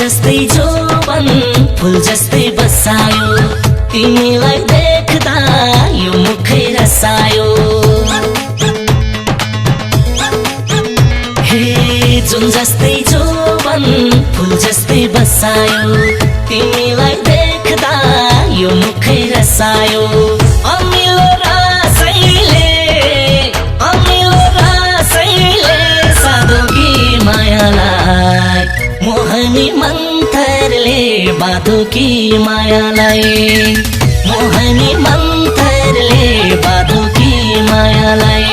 जस्तै जोबन फूल जस्तै बसायो तिमीलाई देख्दा यो मुखै रसायो हे जुन जस्तै जोबन फूल जस्तै बसायो तिमीलाई देख्दा यो मुखै रसायो अमिलो रसैले साधुकी मायालाई मोहनी मन्त्रले बाधुकी मायालाई मोहनी मन्त्रले बाधुकी मायालाई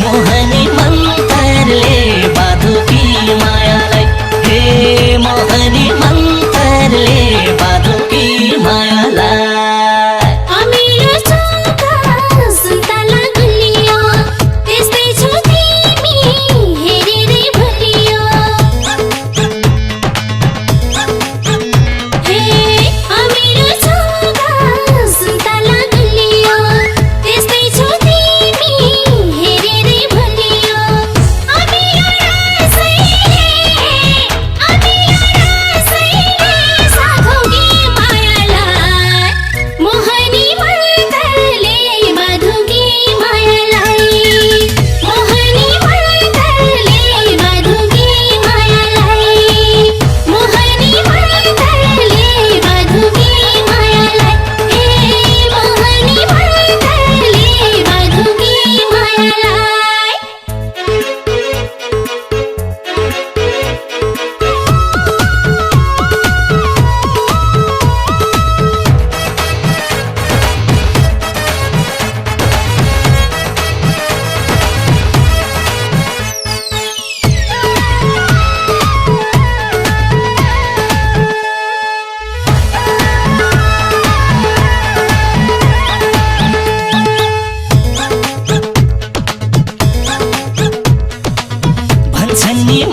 मोहनी मन्त्रले बाधुकी मायालाई हे मोहनी मन्त्रले बाधुकी मायालाई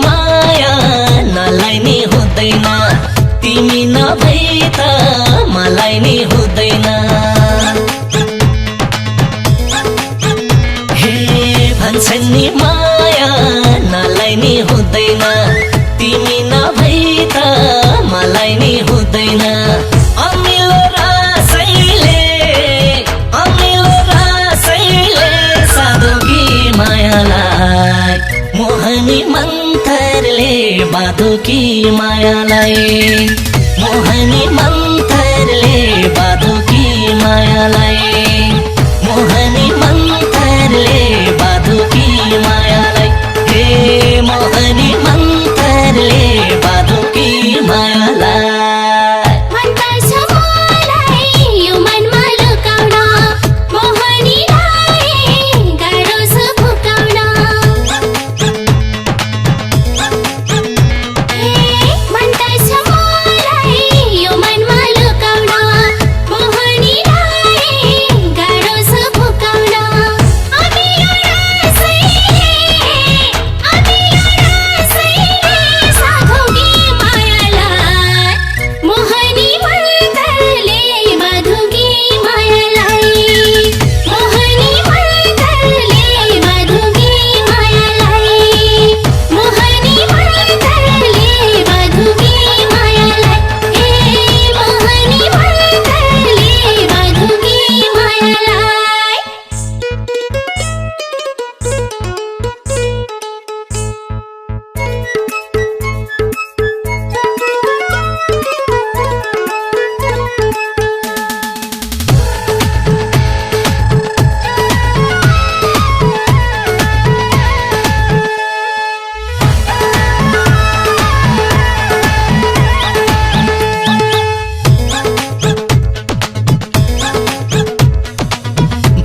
माया नलाई नि हुँदैन तिमी नभए त मलाई नि हुँदैन हे भन्छन् नि माया नलाई नि हुँदैन तिमी नभए त मलाई नि हुँदैन अमिलो रसैले साधुकी मायालाई मोहनी मन्त्रले बाधुकी मायालाई मोहनी मन्त्रले बाधुकी मायालाई मोहनी मन्त्रले बाधुकी मायालाई हे मोहनी मन्त्रले बाधुकी मायालाई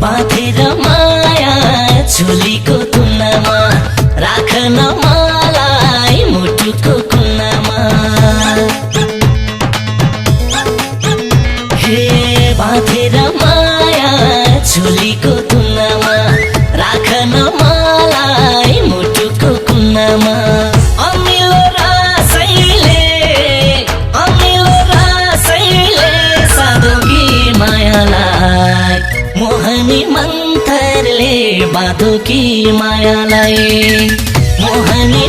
बाँधेर माया झोलीको तुनामा राख्न मलाई मुटुको कुनामा हे बाँधेर माया झोलीको तुनामा राख्न मलाई मुटुको कुनामा अमिलो रसैले साधुकी मायालाई मोहनी मन्त्रले बाधुकी मायालाई मोहनी